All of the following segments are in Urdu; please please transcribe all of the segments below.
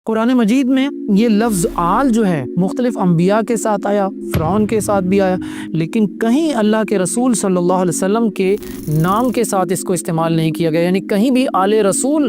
قرآن مجید میں یہ لفظ آل جو ہے مختلف انبیاء کے ساتھ آیا، فرعون کے ساتھ بھی آیا، لیکن کہیں اللہ کے رسول صلی اللہ علیہ وسلم کے نام کے ساتھ اس کو استعمال نہیں کیا گیا، یعنی کہیں بھی آل رسول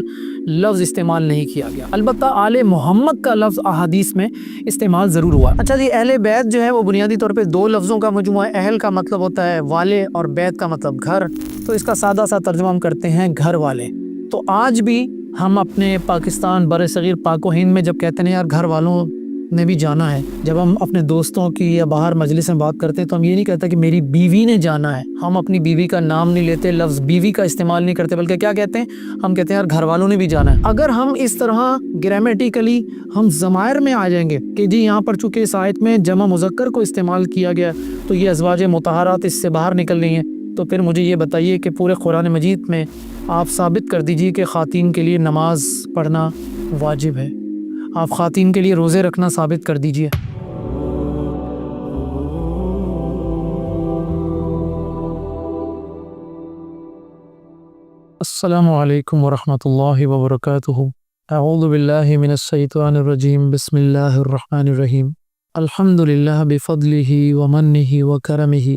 لفظ استعمال نہیں کیا گیا۔ البتہ آل محمد کا لفظ احادیث میں استعمال ضرور ہوا۔ اچھا جی، اہل بیت جو ہے وہ بنیادی طور پہ دو لفظوں کا مجموعہ ہے۔ اہل کا مطلب ہوتا ہے والے اور بیت کا مطلب گھر، تو اس کا سادہ سا ترجمہ ہم کرتے ہیں گھر والے۔ تو آج بھی ہم اپنے پاکستان بر صغیر پاک و ہند میں جب کہتے ہیں یار گھر والوں نے بھی جانا ہے، جب ہم اپنے دوستوں کی یا باہر مجلس میں بات کرتے ہیں تو ہم یہ نہیں کہتے کہ میری بیوی نے جانا ہے، ہم اپنی بیوی کا نام نہیں لیتے، لفظ بیوی کا استعمال نہیں کرتے، بلکہ کیا کہتے ہیں؟ ہم کہتے ہیں یار گھر والوں نے بھی جانا ہے۔ اگر ہم اس طرح گرامیٹیکلی ہم ضمائر میں آ جائیں گے کہ جی یہاں پر چونکہ اس آیت میں جمع مذکر کو استعمال کیا گیا تو یہ ازواج مطہرات اس سے باہر نکل رہی ہیں، تو پھر مجھے یہ بتائیے کہ پورے قرآن مجید میں آپ ثابت کر دیجئے کہ خواتین کے لیے نماز پڑھنا واجب ہے، آپ خواتین کے لیے روزے رکھنا ثابت کر دیجئے۔ السلام علیکم ورحمۃ اللہ وبرکاتہ۔ اعوذ باللہ من الشیطان الرجیم، بسم اللہ الرحمن الرحیم، الحمد للہ بفضلہ ومنہ وکرمہ۔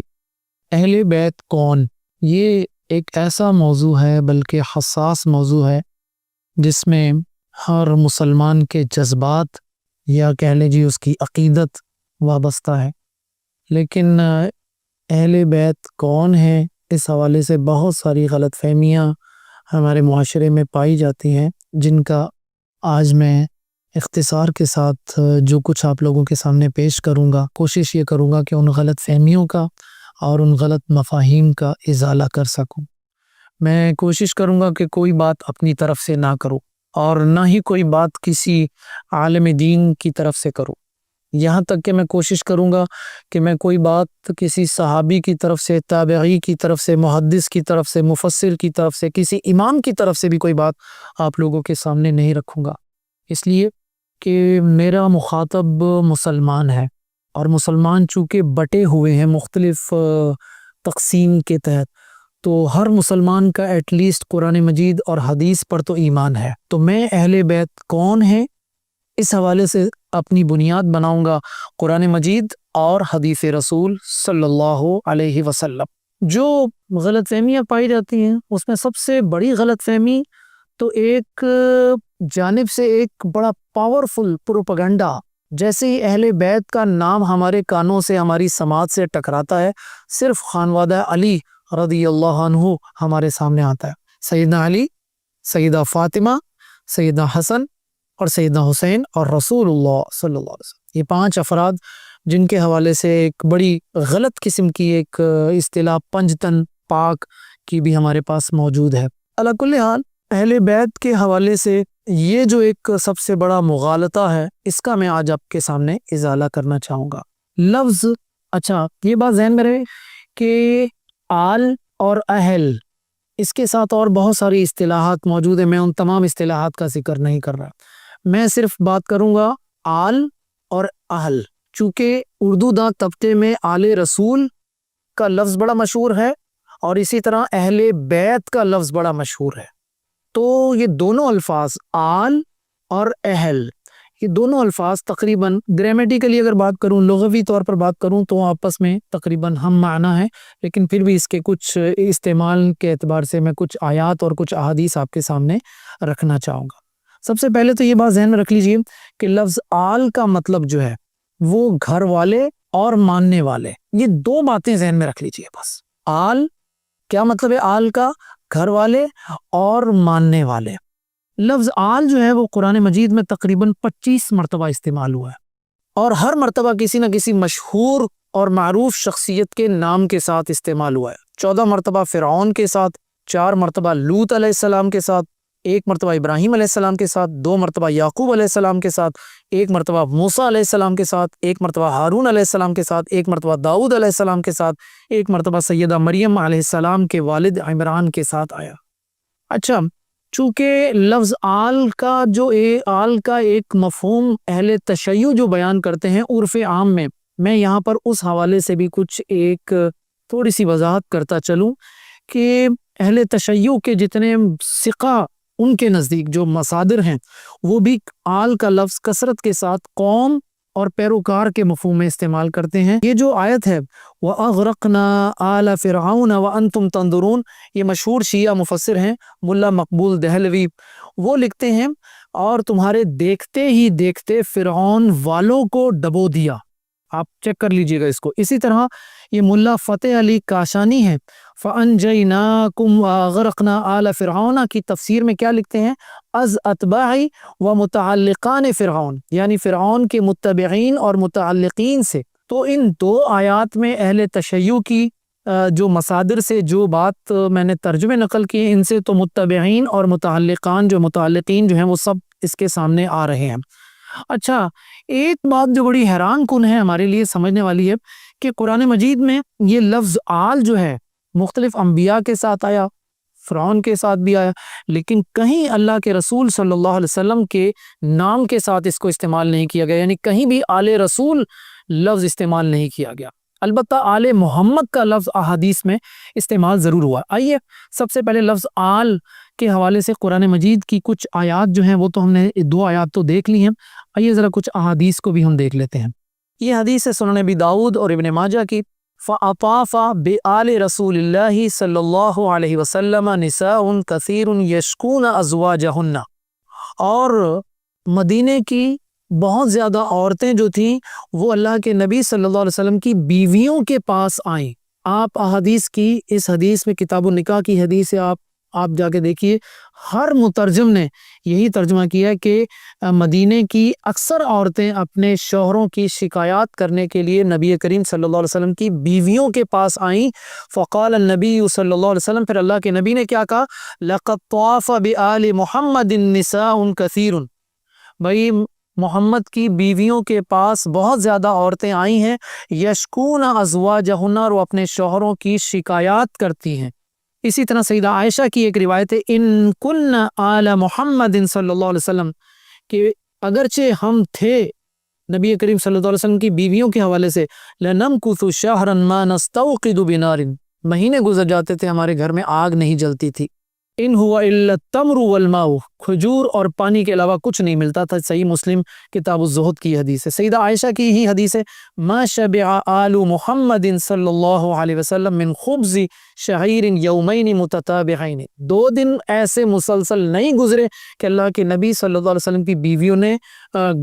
اہل بیت کون؟ یہ ایک ایسا موضوع ہے، بلکہ حساس موضوع ہے، جس میں ہر مسلمان کے جذبات یا کہہ لیجیے اس کی عقیدت وابستہ ہے۔ لیکن اہل بیت کون ہے، اس حوالے سے بہت ساری غلط فہمیاں ہمارے معاشرے میں پائی جاتی ہیں، جن کا آج میں اختصار کے ساتھ جو کچھ آپ لوگوں کے سامنے پیش کروں گا، کوشش یہ کروں گا کہ ان غلط فہمیوں کا اور ان غلط مفاہیم کا ازالہ کر سکوں۔ میں کوشش کروں گا کہ کوئی بات اپنی طرف سے نہ کروں اور نہ ہی کوئی بات کسی عالم دین کی طرف سے کروں، یہاں تک کہ میں کوشش کروں گا کہ میں کوئی بات کسی صحابی کی طرف سے، تابعی کی طرف سے، محدث کی طرف سے، مفسر کی طرف سے، کسی امام کی طرف سے بھی کوئی بات آپ لوگوں کے سامنے نہیں رکھوں گا، اس لیے کہ میرا مخاطب مسلمان ہے، اور مسلمان چونکہ بٹے ہوئے ہیں مختلف تقسیم کے تحت، تو ہر مسلمان کا ایٹ لیسٹ قرآن مجید اور حدیث پر تو ایمان ہے۔ تو میں اہل بیت کون ہے اس حوالے سے اپنی بنیاد بناؤں گا قرآن مجید اور حدیث رسول صلی اللہ علیہ وسلم۔ جو غلط فہمیاں پائی جاتی ہیں اس میں سب سے بڑی غلط فہمی تو ایک جانب سے ایک بڑا پاورفل پروپیگنڈا، جیسے ہی اہل بیت کا نام ہمارے کانوں سے، ہماری سماعت سے ٹکراتا ہے، صرف خانوادہ علی رضی اللہ عنہ ہمارے سامنے آتا ہے۔ سیدنا علی، سیدہ فاطمہ، سیدنا حسن اور سیدنا حسین اور رسول اللہ صلی اللہ علیہ وسلم، یہ 5 افراد جن کے حوالے سے ایک بڑی غلط قسم کی ایک اصطلاح پنجتن پاک کی بھی ہمارے پاس موجود ہے۔ علی کل حال اہل بیت کے حوالے سے یہ جو ایک سب سے بڑا مغالطہ ہے، اس کا میں آج آپ کے سامنے ازالہ کرنا چاہوں گا۔ لفظ، اچھا یہ بات ذہن میں رہے کہ آل اور اہل، اس کے ساتھ اور بہت ساری اصطلاحات موجود ہیں، میں ان تمام اصطلاحات کا ذکر نہیں کر رہا، میں صرف بات کروں گا آل اور اہل۔ چونکہ اردو داں طبقے میں آل رسول کا لفظ بڑا مشہور ہے اور اسی طرح اہل بیت کا لفظ بڑا مشہور ہے، تو یہ دونوں الفاظ آل اور اہل، یہ دونوں الفاظ تقریباً گرامیٹیکلی اگر بات کروں، لغوی طور پر بات کروں تو آپس میں تقریباً ہم معنی ہیں، لیکن پھر بھی اس کے کچھ استعمال کے اعتبار سے میں کچھ آیات اور کچھ احادیث آپ کے سامنے رکھنا چاہوں گا۔ سب سے پہلے تو یہ بات ذہن میں رکھ لیجئے کہ لفظ آل کا مطلب جو ہے وہ گھر والے اور ماننے والے، یہ 2 باتیں ذہن میں رکھ لیجئے بس۔ آل کیا مطلب ہے؟ آل کا گھر والے اور ماننے والے۔ لفظ آل جو ہے وہ قرآن مجید میں تقریباً 25 مرتبہ استعمال ہوا ہے، اور ہر مرتبہ کسی نہ کسی مشہور اور معروف شخصیت کے نام کے ساتھ استعمال ہوا ہے۔ 14 مرتبہ فرعون کے ساتھ، 4 مرتبہ لوط علیہ السلام کے ساتھ، 1 مرتبہ ابراہیم علیہ السلام کے ساتھ، 2 مرتبہ یعقوب علیہ السلام کے ساتھ، 1 مرتبہ موسیٰ علیہ السلام کے ساتھ، 1 مرتبہ ہارون علیہ السلام کے ساتھ، 1 مرتبہ داؤد علیہ السلام کے ساتھ، 1 مرتبہ سیدہ مریم علیہ السلام کے والد عمران کے ساتھ آیا۔ اچھا، چونکہ لفظ آل کا ایک مفہوم اہل تشیع جو بیان کرتے ہیں عرف عام میں یہاں پر اس حوالے سے بھی کچھ ایک تھوڑی سی وضاحت کرتا چلوں کہ اہل تشیع کے جتنے ثقہ ان کے نزدیک جو مصادر ہیں وہ بھی آل کا لفظ کثرت کے ساتھ قوم اور پیروکار کے مفہوم میں استعمال کرتے ہیں۔ یہ جو آیت ہے وَأَغْرَقْنَا آلَ فِرْعَوْنَ وَأَنْتُمْ تَنْظُرُونَ، یہ مشہور شیعہ مفسر ہیں ملا مقبول دہلوی، وہ لکھتے ہیں اور تمہارے دیکھتے ہی دیکھتے فرعون والوں کو ڈبو دیا۔ آپ چیک کر لیجئے گا اس کو۔ اسی طرح یہ ملا فتح علی کاشانی ہے، فَأَنْجَيْنَاكُمْ وَأَغْرَقْنَا آلَ فِرْعَوْنَ کی تفسیر میں کیا لکھتے ہیں؟ از اتباعی و متعلقان فرعون، یعنی فرعون کے متبعین اور متعلقین سے۔ تو ان دو آیات میں اہل تشیع کی جو مصادر سے جو بات میں نے ترجمے نقل کیے، ان سے تو متبعین اور متعلقین جو ہیں وہ سب اس کے سامنے آ رہے ہیں۔ اچھا، ایک بات جو بڑی حیران کن ہے ہمارے لیے سمجھنے والی ہے کہ قرآن مجید میں یہ لفظ آل جو ہے مختلف انبیاء کے ساتھ آیا، فرعون کے ساتھ بھی آیا، لیکن کہیں اللہ کے رسول صلی اللہ علیہ وسلم کے نام کے ساتھ اس کو استعمال نہیں کیا گیا، یعنی کہیں بھی آل رسول لفظ استعمال نہیں کیا گیا۔ البتہ آل محمد کا لفظ احادیث میں استعمال ضرور ہوا۔ آئیے سب سے پہلے لفظ آل کے حوالے سے قرآن مجید کی کچھ آیات جو ہیں وہ تو ہم نے 2 آیات تو دیکھ لی ہیں، آئیے ذرا کچھ احادیث کو بھی ہم دیکھ لیتے ہیں۔ یہ حدیث ہے سنن ابی داؤد اور ابن ماجہ کی، فَأَطَافَ بِآلِ رسول اللہ صلی اللہ علیہ وسلم نساء کثیر یشکون ازواجہن، اور مدینے کی بہت زیادہ عورتیں جو تھیں وہ اللہ کے نبی صلی اللہ علیہ وسلم کی بیویوں کے پاس آئیں۔ آپ احادیث کی اس حدیث میں کتاب النکاح کی حدیث ہے، آپ جا کے دیکھیے، ہر مترجم نے یہی ترجمہ کیا کہ مدینے کی اکثر عورتیں اپنے شوہروں کی شکایات کرنے کے لیے نبی کریم صلی اللہ علیہ وسلم کی بیویوں کے پاس آئیں۔ فقال النبی صلی اللہ علیہ وسلم، پھر اللہ کے نبی نے کیا کہا؟ لَقَدْ طَافَ بِآلِ مُحَمَّدٍ نِسَاءٌ كَثِيرٌ، بھئی محمد کی بیویوں کے پاس بہت زیادہ عورتیں آئی ہیں، یشکون ازواجہن، اور وہ اپنے شوہروں کی شکایات کرتی ہیں۔ اسی طرح سیدہ عائشہ کی ایک روایت ہے، ان کن آل محمد صلی اللہ علیہ وسلم، کہ اگرچہ ہم تھے نبی کریم صلی اللہ علیہ وسلم کی بیویوں کے حوالے سے، لنمکث شہرا ما نستوقد بنار، مہینے گزر جاتے تھے ہمارے گھر میں آگ نہیں جلتی تھی، ان ہوا الا التمر والماء، کھجور اور پانی کے علاوہ کچھ نہیں ملتا تھا۔ صحیح مسلم کتاب الزہد کی حدیث ہے۔ سیدہ عائشہ کی ہی حدیث ہے، ما شبع آل محمد صلی اللہ علیہ وسلم من خبز شعیر یومین متتابعین، 2 دن ایسے مسلسل نہیں گزرے کہ اللہ کے نبی صلی اللہ علیہ وسلم کی بیویوں نے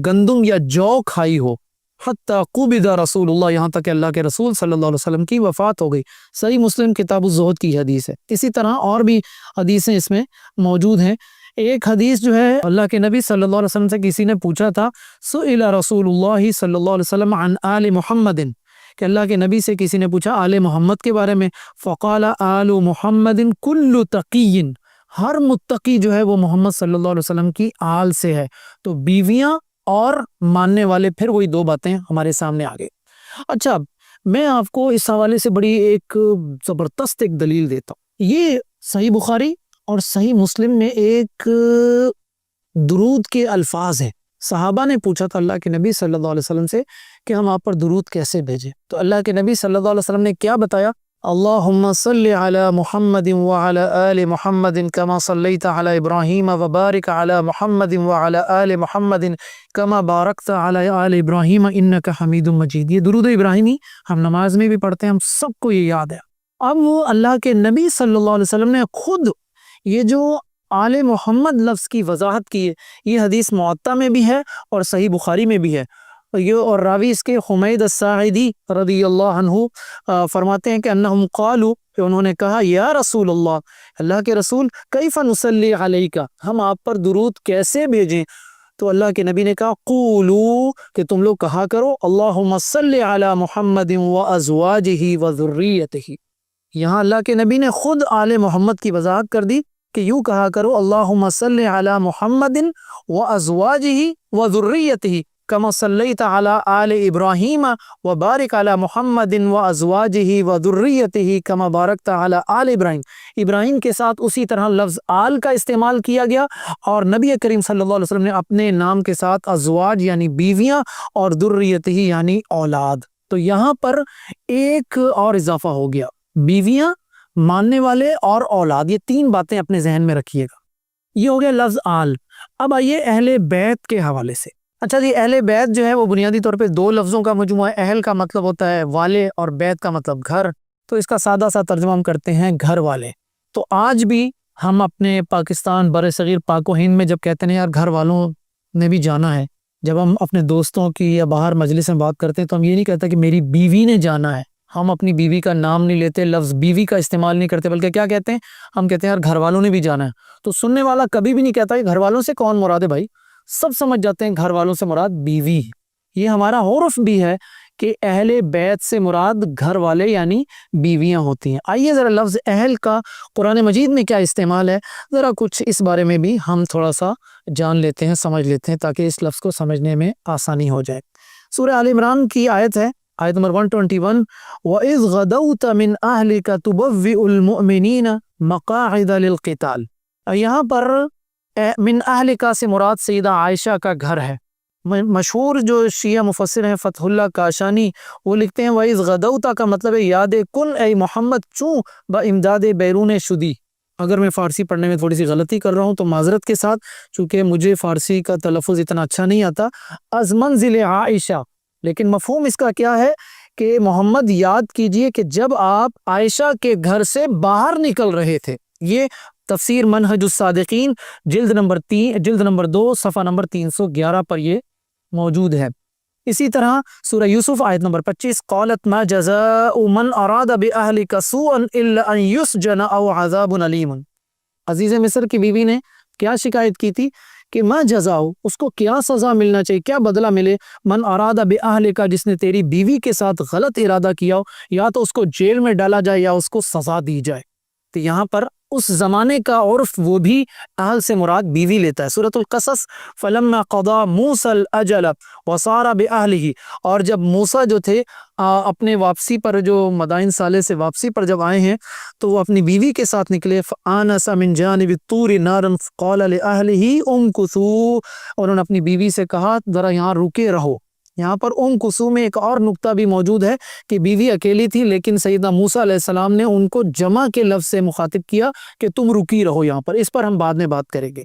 گندم یا جو کھائی ہو، حتی قبض رسول اللہ، یہاں تک کہ اللہ کے رسول صلی اللہ علیہ وسلم کی وفات ہو گئی۔ صحیح مسلم کتاب الزہد کی حدیث ہے۔ اسی طرح اور بھی حدیثیں اس میں موجود ہیں۔ ایک حدیث جو ہے، اللہ کے نبی صلی اللہ علیہ وسلم سے کسی نے پوچھا تھا، سئل رسول اللہ صلی اللہ علیہ وسلم عن آل محمد، کہ اللہ کے نبی سے کسی نے پوچھا آل محمد کے بارے میں، فقال آل محمد کل تقی، ہر متقی جو ہے وہ محمد صلی اللہ علیہ وسلم کی آل سے ہے۔ تو بیویاں اور ماننے والے، پھر وہی 2 باتیں ہمارے سامنے آ گئے۔ اچھا، میں آپ کو اس حوالے سے بڑی ایک زبردست ایک دلیل دیتا ہوں۔ یہ صحیح بخاری اور صحیح مسلم میں ایک درود کے الفاظ ہیں۔ صحابہ نے پوچھا تھا اللہ کے نبی صلی اللہ علیہ وسلم سے کہ ہم آپ پر درود کیسے بھیجیں، تو اللہ کے نبی صلی اللہ علیہ وسلم نے کیا بتایا؟ اللہم صلی علی محمد وعلی آل محمد کما صلیت علی ابراہیم وبارک علی محمد وعلی آل محمد کما بارکت علی آل ابراہیم انک حمید مجید۔ یہ درود ابراہیمی ہم نماز میں بھی پڑھتے ہیں، ہم سب کو یہ یاد ہے۔ اب وہ اللہ کے نبی صلی اللہ علیہ وسلم نے خود یہ جو آل محمد لفظ کی وضاحت کی ہے، یہ حدیث معطا میں بھی ہے اور صحیح بخاری میں بھی ہے۔ یہ اور راوی اس کے حمید الساعدی رضی اللہ عنہ فرماتے ہیں کہ انہم قالوا، کہ انہوں نے کہا، یا رسول اللہ، اللہ کے رسول، کیف نصلی علیک، ہم آپ پر درود کیسے بھیجیں؟ تو اللہ کے نبی نے کہا، قولوا، کہ تم لوگ کہا کرو، اللہم صلی علی محمد وازواجہ وذریتہ۔ یہاں اللہ کے نبی نے خود آل محمد کی وضاحت کر دی کہ یوں کہا کرو، اللہم صلی علی محمد وازواجہ وذریتہ کما صلیت علی آل ابراہیم وبارک علی محمد وازواجہ وذریتہ کما بارکت علی آل ابراہیم۔ ابراہیم کے ساتھ اسی طرح لفظ آل کا استعمال کیا گیا، اور نبی کریم صلی اللہ علیہ وسلم نے اپنے نام کے ساتھ ازواج یعنی بیویاں اور ذریتہ یعنی اولاد۔ تو یہاں پر ایک اور اضافہ ہو گیا، بیویاں، ماننے والے اور اولاد، یہ 3 باتیں اپنے ذہن میں رکھیے گا۔ یہ ہو گیا لفظ آل۔ اب آئیے اہل بیت کے حوالے سے۔ اچھا جی، اہل بیت جو ہے وہ بنیادی طور پہ دو لفظوں کا مجموعہ ہے۔ اہل کا مطلب ہوتا ہے والے اور بیت کا مطلب گھر، تو اس کا سادہ سا ترجمہ ہم کرتے ہیں گھر والے۔ تو آج بھی ہم اپنے پاکستان بر صغیر پاک و ہند میں جب کہتے ہیں یار گھر والوں نے بھی جانا ہے، جب ہم اپنے دوستوں کی یا باہر مجلس میں بات کرتے ہیں تو ہم یہ نہیں کہتے کہ میری بیوی نے جانا ہے، ہم اپنی بیوی کا نام نہیں لیتے، لفظ بیوی کا استعمال نہیں کرتے، بلکہ کیا کہتے ہیں؟ ہم کہتے ہیں یار گھر والوں نے بھی جانا ہے۔ تو سننے والا کبھی بھی نہیں کہتا کہ گھر والوں سے کون مراد ہے، بھائی سب سمجھ جاتے ہیں گھر والوں سے مراد بیوی۔ یہ ہمارا عرف بھی ہے کہ اہل بیت سے مراد گھر والے یعنی بیویاں ہوتی ہیں۔ آئیے ذرا لفظ اہل کا قرآن مجید میں کیا استعمال ہے، ذرا کچھ اس بارے میں بھی ہم تھوڑا سا جان لیتے ہیں، سمجھ لیتے ہیں، تاکہ اس لفظ کو سمجھنے میں آسانی ہو جائے۔ سورہ آل عمران کی آیت ہے، آیت نمبر 121، وَإِذْ غَدَوْتَ مِنْ أَهْلِكَ تُبَوِّئُ الْمُؤْمِنِينَ مَقَاعِدَ لِلْقِتَالِ۔ یہاں پر من اہلکا سے مراد سیدہ عائشہ کا گھر ہے۔ مشہور جو شیعہ مفسر ہیں فتح اللہ کاشانی، وہ لکھتے ہیں وَإِذْ غَدَوْتَ کا مطلب ہے یاد کن اے محمد چوں با امداد بیرون شدی۔ اگر میں فارسی پڑھنے میں تھوڑی سی غلطی کر رہا ہوں تو معذرت کے ساتھ، چونکہ مجھے فارسی کا تلفظ اتنا اچھا نہیں آتا۔ از منزل عائشہ، لیکن مفہوم اس کا کیا ہے کہ محمد یاد کیجئے کہ جب آپ عائشہ کے گھر سے باہر نکل رہے تھے۔ یہ تفسیر منہج الصادقین جلد نمبر 2 صفحہ نمبر 311 پر یہ موجود ہے۔ اسی طرح سورہ یوسف آیت نمبر 25، قالت ما جزاء من اراد باهلك سوءا الا ان يسجن او عذاب الیم۔ عزیز مصر کی بیوی نے کیا شکایت کی تھی کہ ما جزاء، اس کو کیا سزا ملنا چاہیے، کیا بدلہ ملے، من اراد باهلك، جس نے تیری بیوی کے ساتھ غلط ارادہ کیا ہو، یا تو اس کو جیل میں ڈالا جائے یا اس کو سزا دی جائے۔ تو یہاں پر اس زمانے کا عرف وہ بھی اہل سے مراد بیوی لیتا ہے۔ سورۃ القصص، فلما قضا موسیٰ الاجل وصار بأہلہ، اور جب موسیٰ جو تھے اپنے واپسی پر، جو مدائن صالح سے واپسی پر جب آئے ہیں تو وہ اپنی بیوی کے ساتھ نکلے، فآنس من جانب الطور نارا قال لأہلہ امکثوا، اور انہوں نے اپنی بیوی سے کہا ذرا یہاں رکے رہو۔ یہاں پر امکثوا میں ایک اور نقطہ بھی موجود ہے کہ بیوی اکیلی تھی، لیکن سیدنا موسیٰ علیہ السلام نے ان کو جمع کے لفظ سے مخاطب کیا کہ تم رکی رہو یہاں پر۔ اس پر ہم بعد میں بات کریں گے۔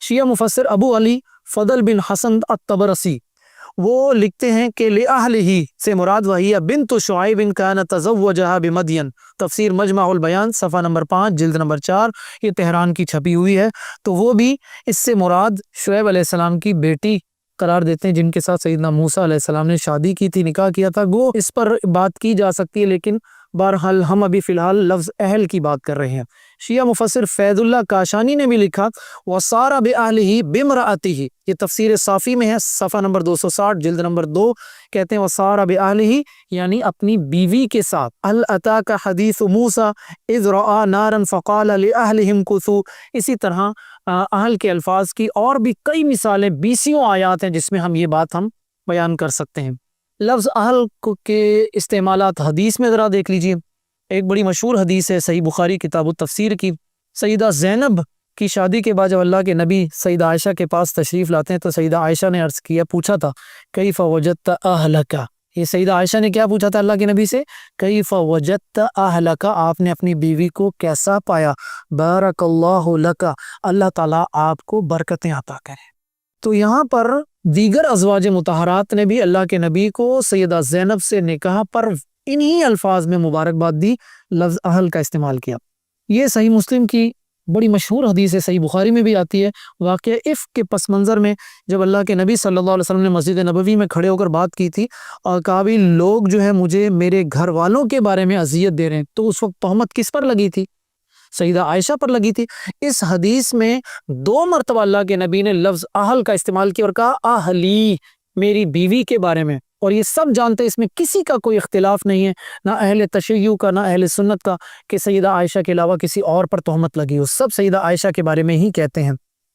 شیعہ مفسر ابو علی فضل بن حسن الطبرسی وہ لکھتے ہیں کہ لأہلہ سے مراد وہی بنت شعیب کان تزوجہا بمدین، تفسیر مجمع البیان صفحہ نمبر 5 جلد نمبر 4، یہ تہران کی چھپی ہوئی ہے۔ تو وہ بھی اس سے مراد شعیب علیہ السلام کی بیٹی قرار دیتے ہیں، جن کے ساتھ سیدنا موسیٰ علیہ السلام نے شادی کی تھی، نکاح کیا تھا۔ وہ اس پر بات کی جا سکتی ہے، لیکن بہرحال ہم ابھی فی الحال لفظ اہل کی بات کر رہے ہیں۔ شیعہ مفسر فیض اللہ کاشانی نے بھی لکھا وَصَارَ بِأَهْلِهِ بِامْرَأَتِهِ، یہ تفسیر صافی میں ہے صفحہ نمبر 260 جلد نمبر 2، کہتے ہیں وَصَارَ بِأَهْلِهِ یعنی اپنی بیوی کے ساتھ۔ هَلْ أَتَاكَ حَدِيثُ مُوسَىٰ إِذْ رَأَىٰ نَارًا فَقَالَ لِأَهْلِهِ امْكُثُوا، اسی طرح اہل کے الفاظ کی اور بھی کئی مثالیں، 20 آیات ہیں جس میں ہم یہ بات بیان کر سکتے ہیں۔ لفظ اہل کے استعمالات حدیث میں ذرا دیکھ لیجئے۔ ایک بڑی مشہور حدیث ہے صحیح بخاری کتاب التفسیر کی، سیدہ زینب کی شادی کے بعد جب اللہ کے نبی سیدہ عائشہ کے پاس تشریف لاتے ہیں تو سیدہ عائشہ نے عرض کیا، پوچھا تھا کیف وجدت اہلک، یہ سیدہ عائشہ نے کیا پوچھا تھا اللہ کے نبی سے، کیف وجدت اہلک، آپ نے اپنی بیوی کو کیسا پایا، بارک اللہ لک، اللہ تعالیٰ آپ کو برکتیں عطا کرے۔ تو یہاں پر دیگر ازواج مطہرات نے بھی اللہ کے نبی کو سیدہ زینب سے نکاح پر انہی الفاظ میں مبارکباد دی، لفظ اہل کا استعمال کیا۔ یہ صحیح مسلم کی بڑی مشہور حدیث ہے، صحیح بخاری میں بھی آتی ہے۔ واقعہ عفق کے پس منظر میں جب اللہ کے نبی صلی اللہ علیہ وسلم نے مسجد نبوی میں کھڑے ہو کر بات کی تھی اور کہا بھی لوگ جو ہے مجھے میرے گھر والوں کے بارے میں اذیت دے رہے ہیں، تو اس وقت تہمت کس پر لگی تھی؟ سیدہ عائشہ پر لگی تھی۔ اس حدیث میں 2 مرتبہ اللہ کے نبی نے لفظ اہل کا استعمال کیا اور کہا اہلی، میری بیوی کے بارے میں، اور یہ سب جانتے ہیں اس میں کسی کا کوئی اختلاف نہیں ہے، نہ اہل تشیع کا نہ اہل سنت کا کہ سیدہ عائشہ کے علاوہ کسی اور پر تہمت لگی ہو، سب سیدہ عائشہ کے بارے میں ہی کہتے ہیں۔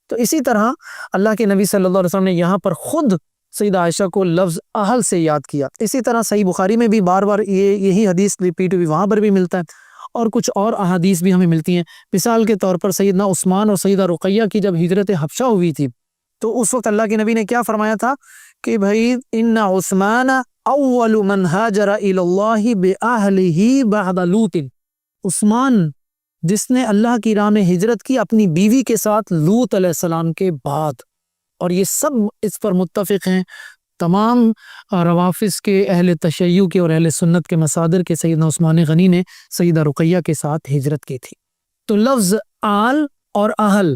تو اسی طرح اللہ کے نبی صلی اللہ علیہ وسلم نے یہاں پر خود سیدہ عائشہ کو لفظ اہل سے یاد کیا۔ اسی طرح صحیح بخاری میں بھی بار بار یہی حدیث ریپیٹ ہوئی، وہاں پر بھی ملتا ہے، اور کچھ اور احادیث بھی ہمیں ملتی ہیں۔ مثال کے طور پر سیدنا عثمان اور سیدہ رقیہ کی جب ہجرت حبشہ ہوئی تھی تو اس وقت اللہ کے نبی نے کیا فرمایا تھا کہ بھائی ان عثمان اول من ہاجر الی اللہ باہلہ بعد لوط، عثمان جس نے اللہ کی راہ میں ہجرت کی اپنی بیوی کے ساتھ لوط علیہ السلام کے بعد، اور یہ سب اس پر متفق ہیں تمام روافظ کے، اہل تشیع کے اور اہل سنت کے مصادر کے، سیدنا عثمان غنی نے سیدہ رقیہ کے ساتھ ہجرت کی تھی۔ تو لفظ آل اور اہل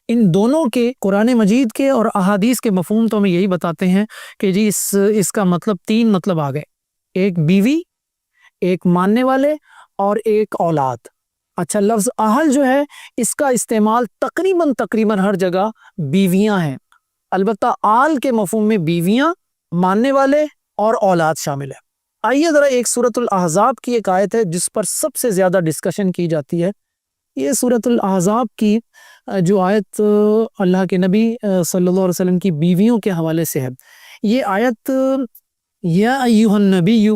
ان دونوں کے قرآن مجید کے اور احادیث کے مفہوم تو ہمیں یہی بتاتے ہیں کہ جی اس کا مطلب تین مطلب آ گئے، ایک بیوی، ایک ماننے والے اور ایک اولاد۔ اچھا، لفظ اہل جو ہے اس کا استعمال تقریباً ہر جگہ بیویاں ہیں، البتہ آل کے مفہوم میں بیویاں، ماننے والے اور اولاد شامل ہے۔ آئیے ذرا ایک سورۃ الاحزاب کی ایک آیت ہے جس پر سب سے زیادہ ڈسکشن کی جاتی ہے، یہ سورۃ الاحزاب کی جو آیت اللہ کے نبی صلی اللہ علیہ وسلم کی بیویوں کے حوالے سے ہے۔ یہ آیت یا ایھا النبی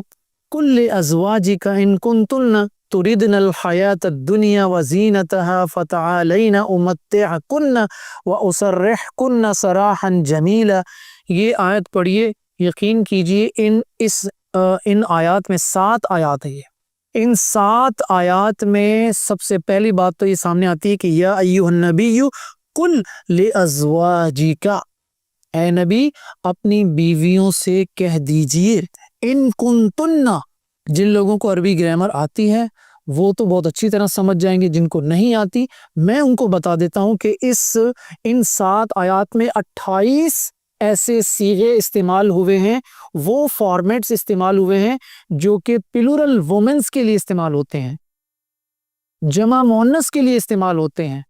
قل لازواجک ان کنتن تردن الحیاۃ الدنیا وزینتها فتعالین امتعکن واسرحکن سراحا جمیلا، یہ آیت پڑھیے، یقین کیجئے ان آیات میں 7 آیات ہیں۔ ان 7 آیات میں سب سے پہلی بات تو یہ سامنے آتی ہے کہ یا ایھا النبی قل لازواجک، اے نبی اپنی بیویوں سے کہہ دیجئے، ان کنتن، جن لوگوں کو عربی گرامر آتی ہے وہ تو بہت اچھی طرح سمجھ جائیں گے، جن کو نہیں آتی میں ان کو بتا دیتا ہوں کہ ان 7 آیات میں 28 ایسے صیغے استعمال ہوئے ہیں، وہ فارمیٹس استعمال ہوئے ہیں جو کہ پلورل وومنس کے لیے استعمال ہوتے ہیں، جمع مؤنث کے لیے استعمال ہوتے ہیں۔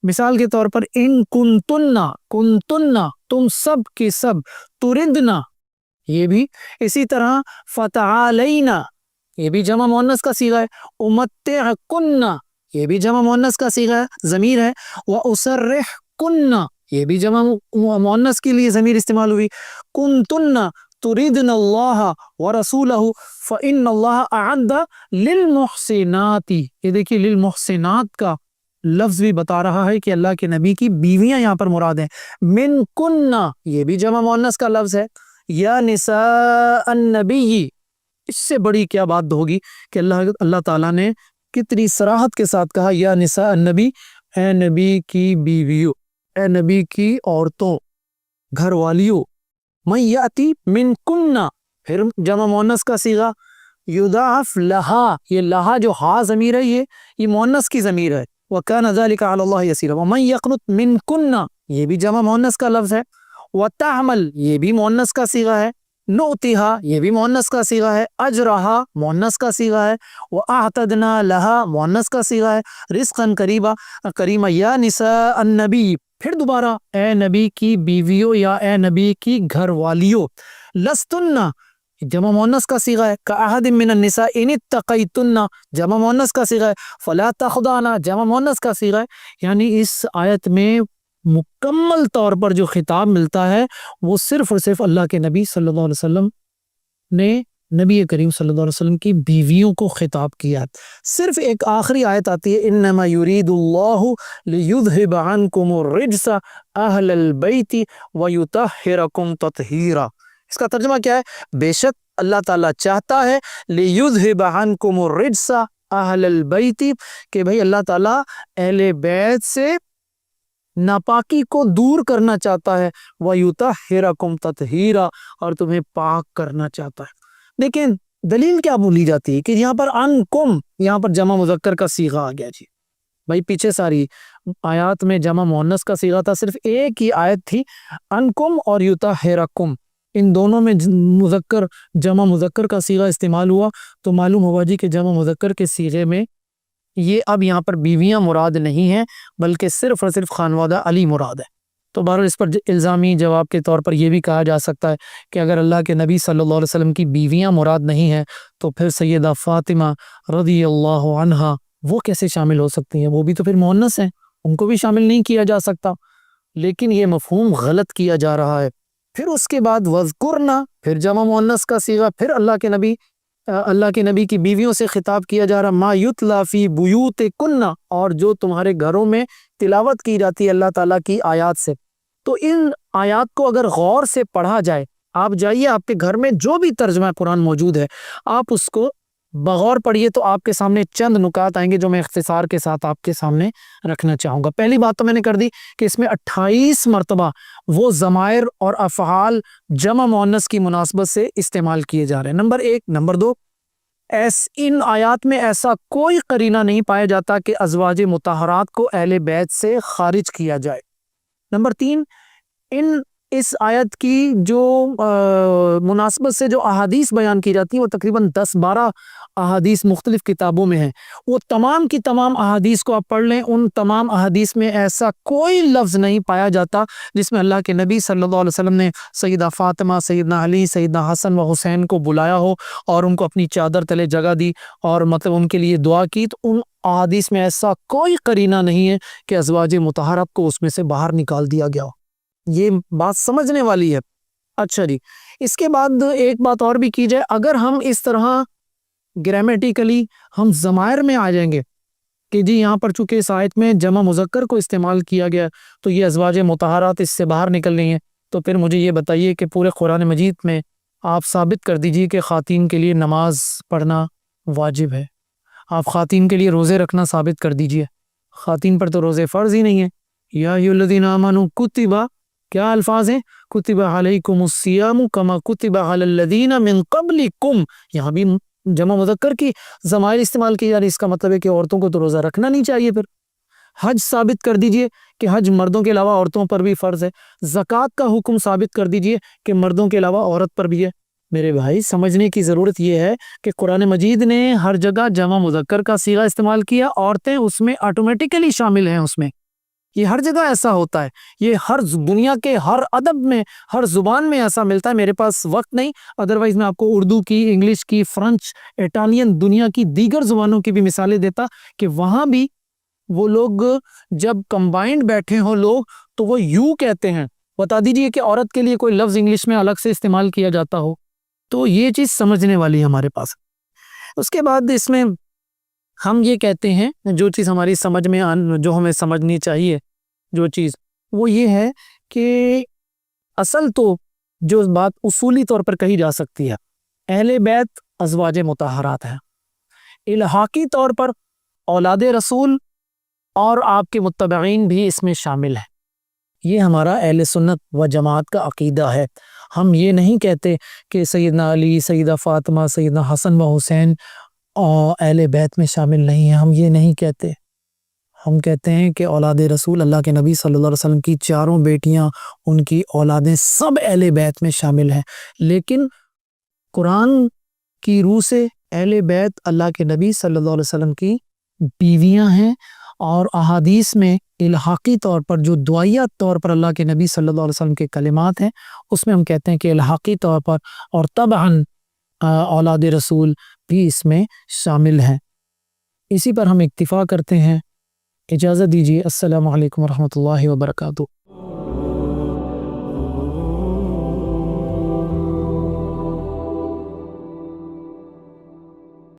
مثال کے طور پر ان کنتن تم سب کے سب، تردنا یہ بھی، اسی طرح فتعالینا یہ بھی جمع مؤنث کا صیغہ ہے، امتعکن یہ بھی جمع مؤنث کا صیغہ ہے، ضمیر ہے، واسرحکن یہ بھی جمع مؤنث کے لیے ضمیر استعمال ہوئی، کنتن تردن اللہ ورسولہ فإن اللہ اعد للمحسنات، یہ دیکھیے للمحسنات کا لفظ بھی بتا رہا ہے کہ اللہ کے نبی کی بیویاں یہاں پر مراد ہیں، من کننا یہ بھی جمع مؤنث کا لفظ ہے، یا نساء النبی، اس سے بڑی کیا بات ہوگی کہ اللہ تعالیٰ نے کتنی صراحت کے ساتھ کہا یا نساء النبی، اے نبی کی بیویوں، اے نبی کی عورتوں، گھر والیوں، من یاتی من کننا پھر جمع مؤنث کا صیغہ، یضاعف لہا، یہ لہا جو ہا ضمیر ہے یہ مؤنث کی ضمیر ہے، وکان ذلک علی اللہ یسیرا، ومن یقنط من کننا یہ بھی جمع مؤنث کا لفظ ہے، وتعمل یہ بھی مؤنث کا صیغہ ہے، نؤتیہا یہ بھی مؤنث کا صیغہ ہے، اجرہا مؤنث کا صیغہ ہے، واعتدنا لہا مؤنث کا صیغہ ہے، رزقا کریما، یا نساء النبی پھر دوبارہ اے نبی کی بیویوں یا اے نبی کی گھر والیوں، لستن جمع مؤنث کا صیغہ ہے، کاحد من النساء ان اتقیتن جمع مؤنث کا صیغہ ہے، فلا تخضعن جمع مؤنث کا صیغہ ہے۔ یعنی اس آیت میں مکمل طور پر جو خطاب ملتا ہے وہ صرف اور صرف اللہ کے نبی صلی اللہ علیہ وسلم نے نبی کریم صلی اللہ علیہ وسلم کی بیویوں کو خطاب کیا۔ صرف ایک آخری آیت آتی ہے، انما یرید اللہ لیذھب عنکم الرجس اہل البیت ویطہرکم تطہیرا، اس کا ترجمہ کیا ہے؟ بے شک اللہ تعالیٰ چاہتا ہے لیذھب عنکم الرجس اہل البیت، کہ بھئی اللہ تعالیٰ اہل بیت سے ناپاکی کو دور کرنا چاہتا ہے، وَيُطَهِّرَكُمْ تَطْهِيرًا اور تمہیں پاک کرنا چاہتا ہے۔ لیکن دلیل کیا بولی جاتی ہے کہ یہاں پر انکم، یہاں پر جمع مذکر کا صیغہ آ گیا جی، بھائی پیچھے ساری آیات میں جمع مؤنث کا صیغہ تھا، صرف ایک ہی آیت تھی انکم اور یطہرکم، ان دونوں میں مذکر جمع مذکر کا صیغہ استعمال ہوا، تو معلوم ہوا جی کہ جمع مذکر کے صیغے میں یہ اب یہاں پر بیویاں مراد نہیں ہیں بلکہ صرف اور صرف خانوادہ علی مراد ہے۔ تو بہرحال اس پر الزامی جواب کے طور پر یہ بھی کہا جا سکتا ہے کہ اگر اللہ کے نبی صلی اللہ علیہ وسلم کی بیویاں مراد نہیں ہیں تو پھر سیدہ فاطمہ رضی اللہ عنہا وہ کیسے شامل ہو سکتی ہیں؟ وہ بھی تو پھر مؤنث ہیں، ان کو بھی شامل نہیں کیا جا سکتا، لیکن یہ مفہوم غلط کیا جا رہا ہے۔ پھر اس کے بعد وذکرنا، پھر جمع مؤنث کا صیغہ، پھر اللہ کے نبی کی بیویوں سے خطاب کیا جا رہا، ما یتلا فی بیوتکن، اور جو تمہارے گھروں میں تلاوت کی جاتی ہے اللہ تعالیٰ کی آیات سے۔ تو ان آیات کو اگر غور سے پڑھا جائے، آپ جائیے آپ کے گھر میں جو بھی ترجمہ قرآن موجود ہے آپ اس کو بغور پڑھیے تو آپ کے سامنے چند نکات آئیں گے جو میں اختصار کے ساتھ آپ کے سامنے رکھنا چاہوں گا۔ پہلی بات تو میں نے کر دی کہ اس میں 28 مرتبہ وہ ضمائر اور افعال جمع مؤنث کی مناسبت سے استعمال کیے جا رہے ہیں، نمبر ایک۔ نمبر دو، ان آیات میں ایسا کوئی قرینہ نہیں پایا جاتا کہ ازواج مطہرات کو اہل بیت سے خارج کیا جائے۔ نمبر تین، اس آیت کی جو مناسبت سے جو احادیث بیان کی جاتی ہیں وہ تقریباً 10-12 احادیث مختلف کتابوں میں ہیں، وہ تمام کی تمام احادیث کو آپ پڑھ لیں، ان تمام احادیث میں ایسا کوئی لفظ نہیں پایا جاتا جس میں اللہ کے نبی صلی اللہ علیہ وسلم نے سیدہ فاطمہ، سیدنا علی، سیدنا حسن و حسین کو بلایا ہو اور ان کو اپنی چادر تلے جگہ دی اور مطلب ان کے لیے دعا کی۔ تو ان احادیث میں ایسا کوئی قرینہ نہیں ہے کہ ازواج مطہرات کو اس میں سے باہر نکال دیا گیا ہو۔ یہ بات سمجھنے والی ہے۔ اچھا جی، اس کے بعد ایک بات اور بھی کی جائے، اگر ہم اس طرح گرامیٹیکلی ہم ضمائر میں آ جائیں گے کہ جی یہاں پر چونکہ اس آیت میں جمع مذکر کو استعمال کیا گیا تو یہ ازواج مطہرات اس سے باہر نکل رہی ہیں، تو پھر مجھے یہ بتائیے کہ پورے قرآن مجید میں آپ ثابت کر دیجئے کہ خواتین کے لیے نماز پڑھنا واجب ہے، آپ خواتین کے لیے روزے رکھنا ثابت کر دیجئے۔ خواتین پر تو روزے فرض ہی نہیں ہے۔ یا ایھا الذین آمنوا کتب، کیا الفاظ ہیں؟ کتب علیکم الصیام کما کتب علی الذین من قبلکم، یہاں بھی جمع مذکر کی ضمائر استعمال کی جا رہی، اس کا مطلب ہے کہ عورتوں کو تو روزہ رکھنا نہیں چاہیے۔ پھر حج ثابت کر دیجئے کہ حج مردوں کے علاوہ عورتوں پر بھی فرض ہے۔ زکوٰۃ کا حکم ثابت کر دیجئے کہ مردوں کے علاوہ عورت پر بھی ہے۔ میرے بھائی سمجھنے کی ضرورت یہ ہے کہ قرآن مجید نے ہر جگہ جمع مذکر کا صیغہ استعمال کیا، عورتیں اس میں آٹومیٹیکلی شامل ہیں، اس میں یہ ہر جگہ ایسا ہوتا ہے، یہ ہر دنیا کے ہر ادب میں، ہر زبان میں ایسا ملتا ہے۔ میرے پاس وقت نہیں، ادروائز میں آپ کو اردو کی، انگلش کی، فرنچ، اٹالین، دنیا کی دیگر زبانوں کی بھی مثالیں دیتا کہ وہاں بھی وہ لوگ جب کمبائنڈ بیٹھے ہوں لوگ تو وہ یوں کہتے ہیں۔ بتا دیجئے کہ عورت کے لیے کوئی لفظ انگلش میں الگ سے استعمال کیا جاتا ہو، تو یہ چیز سمجھنے والی ہے ہمارے پاس۔ اس کے بعد اس میں ہم یہ کہتے ہیں، جو چیز ہماری سمجھ میں جو ہمیں سمجھنی چاہیے جو چیز، وہ یہ ہے کہ اصل تو جو بات اصولی طور پر کہی جا سکتی ہے، اہل بیت ازواج مطہرات ہیں، الحاقی طور پر اولاد رسول اور آپ کے متبعین بھی اس میں شامل ہیں۔ یہ ہمارا اہل سنت و جماعت کا عقیدہ ہے۔ ہم یہ نہیں کہتے کہ سیدنا علی، سیدہ فاطمہ، سیدنا حسن و حسین اہل بیت میں شامل نہیں ہیں، ہم یہ نہیں کہتے۔ ہم کہتے ہیں کہ اولاد رسول، اللہ کے نبی صلی اللہ علیہ وسلم کی چاروں بیٹیاں، ان کی اولادیں سب اہل بیت میں شامل ہیں، لیکن قرآن کی روح سے اہل بیت اللہ کے نبی صلی اللہ علیہ وسلم کی بیویاں ہیں، اور احادیث میں الحاقی طور پر جو دعائیہ طور پر اللہ کے نبی صلی اللہ علیہ وسلم کے کلمات ہیں، اس میں ہم کہتے ہیں کہ الحاقی طور پر اور طبعاً اولاد رسول بھی اس میں شامل ہیں۔ اسی پر ہم اکتفا کرتے ہیں۔ اجازت دیجیے، السلام علیکم ورحمۃ اللہ وبرکاتہ۔